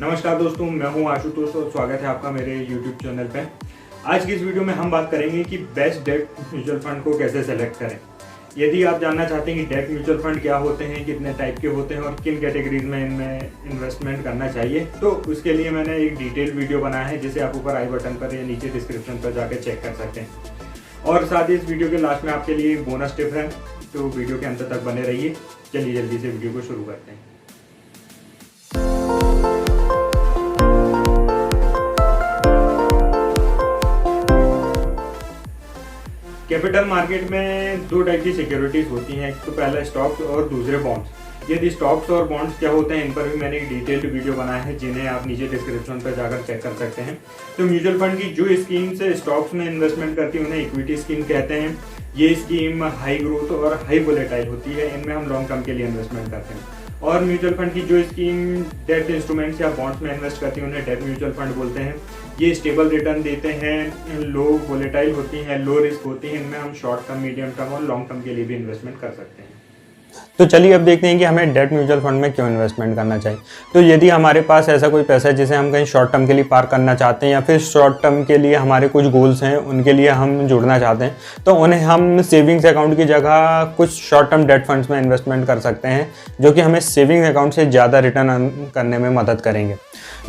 नमस्कार दोस्तों, मैं हूं आशुतोष और स्वागत है आपका मेरे YouTube चैनल पे। आज की इस वीडियो में हम बात करेंगे कि बेस्ट डेट म्यूचुअल फंड को कैसे सेलेक्ट करें। यदि आप जानना चाहते हैं कि डेट म्यूचुअल फंड क्या होते हैं, कितने टाइप के होते हैं और किन कैटेगरीज में इनमें इन्वेस्टमेंट करना चाहिए, तो उसके लिए मैंने एक डिटेल वीडियो बनाया है जिसे आप ऊपर आई बटन पर या नीचे डिस्क्रिप्शन पर जाकर चेक कर सकते हैं। और साथ ही इस वीडियो के लास्ट में आपके लिए एक बोनस टिप है, तो वीडियो के अंत तक बने रहिए। चलिए जल्दी से वीडियो को शुरू करते हैं। कैपिटल मार्केट में दो टाइप की सिक्योरिटीज होती हैं, एक तो पहला स्टॉक्स और दूसरे बॉन्ड्स। यदि स्टॉक्स और बॉन्ड्स क्या होते हैं, इन पर भी मैंने एक डिटेल्ड वीडियो बनाया है जिन्हें आप नीचे डिस्क्रिप्शन पर जाकर चेक कर सकते हैं। तो म्यूचुअल फंड की जो स्कीम से स्टॉक्स में इन्वेस्टमेंट करती है उन्हें इक्विटी स्कीम कहते हैं। ये स्कीम हाई ग्रोथ और हाई वोलेटाइल होती है, इनमें हम लॉन्ग टर्म के लिए इन्वेस्टमेंट करते हैं। और म्यूचुअल फंड की जो स्कीम डेट इंस्ट्रूमेंट्स या बॉन्ड्स में इन्वेस्ट करती है उन्हें डेट म्यूचुअल फंड बोलते हैं। ये स्टेबल रिटर्न देते हैं, लो वोलेटाइल होती हैं, लो रिस्क होती हैं। इनमें हम शॉर्ट टर्म, मीडियम टर्म और लॉन्ग टर्म के लिए भी इन्वेस्टमेंट कर सकते हैं। तो चलिए अब देखते हैं कि हमें डेट म्यूचुअल फंड में क्यों इन्वेस्टमेंट करना चाहिए। तो यदि हमारे पास ऐसा कोई पैसा है जिसे हम कहीं शॉर्ट टर्म के लिए पार्क करना चाहते हैं या फिर शॉर्ट टर्म के लिए हमारे कुछ गोल्स हैं उनके लिए हम जुड़ना चाहते हैं, तो उन्हें हम सेविंग्स अकाउंट की जगह कुछ शॉर्ट टर्म डेट फंड्स में इन्वेस्टमेंट कर सकते हैं, जो कि हमें सेविंग अकाउंट से ज़्यादा रिटर्न अर्न करने में मदद करेंगे।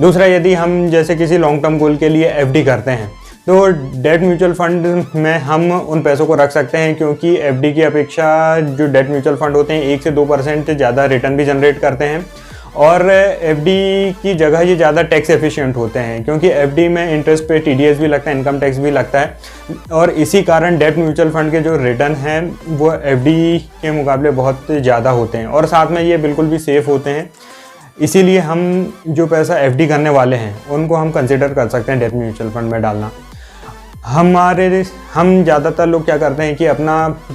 दूसरा, यदि हम जैसे किसी लॉन्ग टर्म गोल के लिए एफडी करते हैं, तो डेट म्यूचुअल फंड में हम उन पैसों को रख सकते हैं, क्योंकि एफडी की अपेक्षा जो डेट म्यूचुअल फंड होते हैं 1 से 2% ज़्यादा रिटर्न भी जनरेट करते हैं। और एफडी की जगह ये ज़्यादा टैक्स एफिशिएंट होते हैं, क्योंकि एफडी में इंटरेस्ट पे टीडीएस भी लगता है, इनकम टैक्स भी लगता है। और इसी कारण डेट म्यूचुअल फंड के जो रिटर्न हैं वो एफडी के मुकाबले बहुत ज़्यादा होते हैं और साथ में ये बिल्कुल भी सेफ़ होते हैं। इसीलिए हम जो पैसा एफडी करने वाले हैं उनको हम कंसिडर कर सकते हैं डेट म्यूचुअल फंड में डालना। हम ज़्यादातर लोग क्या करते हैं कि अपना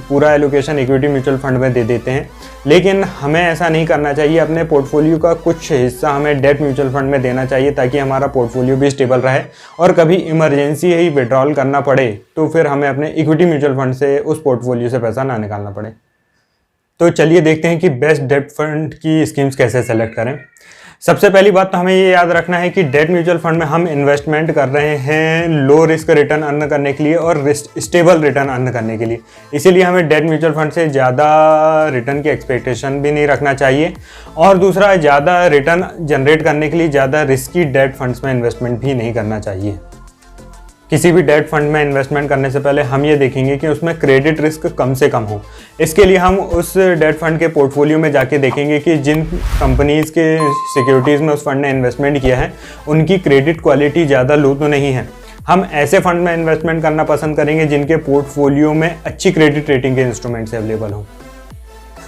पूरा एलोकेशन इक्विटी म्यूचुअल फंड में दे देते हैं, लेकिन हमें ऐसा नहीं करना चाहिए। अपने पोर्टफोलियो का कुछ हिस्सा हमें डेट म्यूचुअल फंड में देना चाहिए, ताकि हमारा पोर्टफोलियो भी स्टेबल रहे और कभी इमरजेंसी ही विड्रॉल करना पड़े तो फिर हमें अपने इक्विटी म्यूचुअल फंड से उस पोर्टफोलियो से पैसा ना निकालना पड़े। तो चलिए देखते हैं कि बेस्ट डेट फंड की स्कीम्स कैसे सेलेक्ट करें। सबसे पहली बात तो हमें ये याद रखना है कि डेट म्यूचुअल फंड में हम इन्वेस्टमेंट कर रहे हैं लो रिस्क रिटर्न अर्न करने के लिए और स्टेबल रिटर्न अर्न करने के लिए। इसीलिए हमें डेट म्यूचुअल फंड से ज़्यादा रिटर्न की एक्सपेक्टेशन भी नहीं रखना चाहिए। और दूसरा, ज़्यादा रिटर्न जनरेट करने के लिए ज़्यादा रिस्की डेट फंड्स में इन्वेस्टमेंट भी नहीं करना चाहिए। किसी भी डेट फंड में इन्वेस्टमेंट करने से पहले हम ये देखेंगे कि उसमें क्रेडिट रिस्क कम से कम हो। इसके लिए हम उस डेट फंड के पोर्टफोलियो में जाके देखेंगे कि जिन कंपनीज़ के सिक्योरिटीज़ में उस फंड ने इन्वेस्टमेंट किया है उनकी क्रेडिट क्वालिटी ज़्यादा लो तो नहीं है। हम ऐसे फंड में इन्वेस्टमेंट करना पसंद करेंगे जिनके पोर्टफोलियो में अच्छी क्रेडिट रेटिंग के इंस्ट्रूमेंट्स अवेलेबल हों।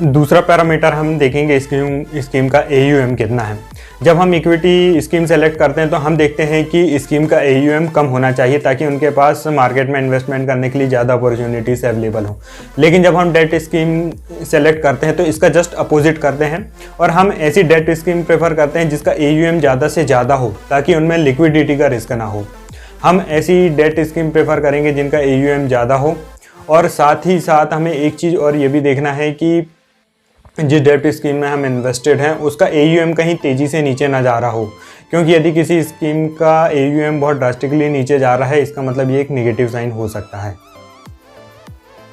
दूसरा पैरामीटर हम देखेंगे स्कीम का AUM कितना है। जब हम इक्विटी स्कीम सेलेक्ट करते हैं तो हम देखते हैं कि स्कीम का AUM कम होना चाहिए, ताकि उनके पास मार्केट में इन्वेस्टमेंट करने के लिए ज़्यादा अपॉर्चुनिटीज अवेलेबल हो। लेकिन जब हम डेट स्कीम सेलेक्ट करते हैं तो इसका जस्ट अपोजिट करते हैं और हम ऐसी डेट स्कीम प्रेफर करते हैं जिसका AUM ज़्यादा से ज़्यादा हो, ताकि उनमें लिक्विडिटी का रिस्क ना हो। हम ऐसी डेट स्कीम प्रेफर करेंगे जिनका AUM ज़्यादा हो। और साथ ही साथ हमें एक चीज़ और ये भी देखना है कि जिस डेट स्कीम में हम इन्वेस्टेड हैं उसका AUM कहीं तेज़ी से नीचे ना जा रहा हो, क्योंकि यदि किसी स्कीम का AUM बहुत ड्रास्टिकली नीचे जा रहा है, इसका मतलब ये एक नेगेटिव साइन हो सकता है।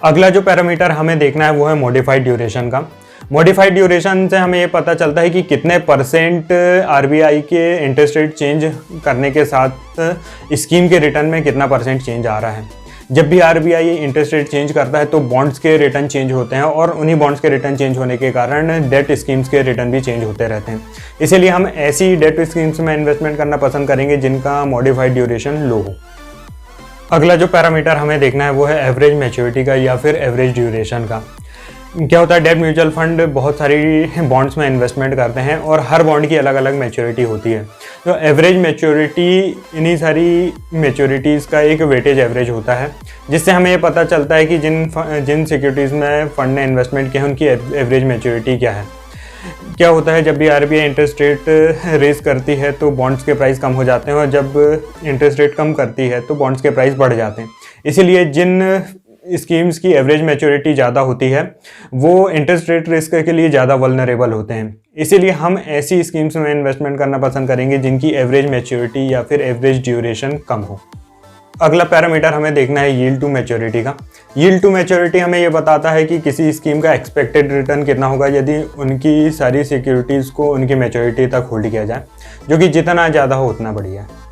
अगला जो पैरामीटर हमें देखना है वो है मॉडिफाइड ड्यूरेशन का। मॉडिफाइड ड्यूरेशन से हमें ये पता चलता है कि कितने % RBI के इंटरेस्ट रेट चेंज करने के साथ स्कीम के रिटर्न में कितना % चेंज आ रहा है। जब भी RBI इंटरेस्ट रेट चेंज करता है तो बॉन्ड्स के रिटर्न चेंज होते हैं और उन्हीं बॉन्ड्स के रिटर्न चेंज होने के कारण डेट स्कीम्स के रिटर्न भी चेंज होते रहते हैं। इसीलिए हम ऐसी डेट स्कीम्स में इन्वेस्टमेंट करना पसंद करेंगे जिनका मॉडिफाइड ड्यूरेशन लो हो। अगला जो पैरामीटर हमें देखना है वो है एवरेज मैच्योरिटी का या फिर एवरेज ड्यूरेशन का। क्या होता है, डेट म्यूचुअल फंड बहुत सारी बॉन्ड्स में इन्वेस्टमेंट करते हैं और हर बॉन्ड की अलग अलग मैच्योरिटी होती है। तो एवरेज मैच्योरिटी इन्हीं सारी मैच्योरिटीज़ का एक वेटेज एवरेज होता है, जिससे हमें ये पता चलता है कि जिन सिक्योरिटीज़ में फ़ंड ने इन्वेस्टमेंट किया है उनकी एवरेज मैच्योरिटी क्या है। क्या होता है, जब भी RBI इंटरेस्ट रेट रेज करती है तो बॉन्ड्स के प्राइस कम हो जाते हैं और जब इंटरेस्ट रेट कम करती है तो बॉन्ड्स के प्राइस बढ़ जाते हैं। इसीलिए जिन स्कीम्स की एवरेज मैच्योरिटी ज़्यादा होती है वो इंटरेस्ट रेट रिस्क के लिए ज़्यादा वल्नरेबल होते हैं। इसीलिए हम ऐसी स्कीम्स में इन्वेस्टमेंट करना पसंद करेंगे जिनकी एवरेज मैच्योरिटी या फिर एवरेज ड्यूरेशन कम हो। अगला पैरामीटर हमें देखना है यील्ड टू मैच्योरिटी का। यील्ड टू मैच्योरिटी हमें ये बताता है कि किसी स्कीम का एक्सपेक्टेड रिटर्न कितना होगा यदि उनकी सारी सिक्योरिटीज़ को उनकी मैच्योरिटी तक होल्ड किया जाए, जो कि जितना ज़्यादा हो उतना बढ़िया है।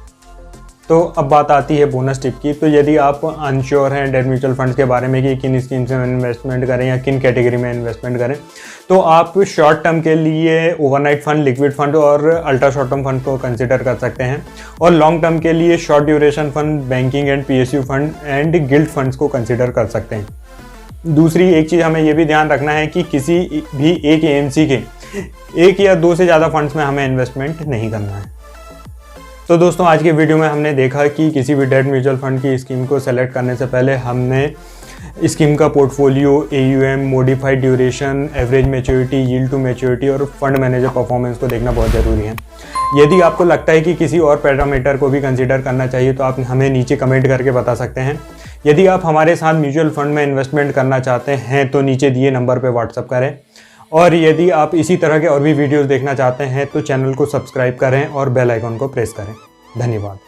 तो अब बात आती है बोनस टिप की। तो यदि आप अनश्योर हैं डेट म्यूचुअल फंड्स के बारे में कि किन स्कीम्स में इन्वेस्टमेंट करें या किन कैटेगरी में इन्वेस्टमेंट करें, तो आप शॉर्ट टर्म के लिए ओवरनाइट फंड, लिक्विड फंड और अल्ट्रा शॉर्ट टर्म फंड को कंसिडर कर सकते हैं, और लॉन्ग टर्म के लिए short duration fund, banking and PSU fund and guild funds को कंसिडर कर सकते हैं। दूसरी एक चीज़ हमें यह भी ध्यान रखना है कि किसी भी एक AMC के एक या दो से ज़्यादा फंड्स में हमें इन्वेस्टमेंट नहीं करना है। तो दोस्तों, आज के वीडियो में हमने देखा कि किसी भी डेट म्यूचुअल फंड की स्कीम को सेलेक्ट करने से पहले हमने स्कीम का portfolio, AUM, modified duration, average maturity, yield to maturity और फंड मैनेजर परफॉर्मेंस को देखना बहुत ज़रूरी है। यदि आपको लगता है कि किसी और पैरामीटर को भी कंसीडर करना चाहिए तो आप हमें नीचे कमेंट करके बता सकते हैं। यदि आप हमारे साथ म्यूचुअल फंड में इन्वेस्टमेंट करना चाहते हैं तो नीचे दिए नंबर पर व्हाट्सअप करें, और यदि आप इसी तरह के और भी वीडियोस देखना चाहते हैं तो चैनल को सब्सक्राइब करें और बेल आइकन को प्रेस करें। धन्यवाद।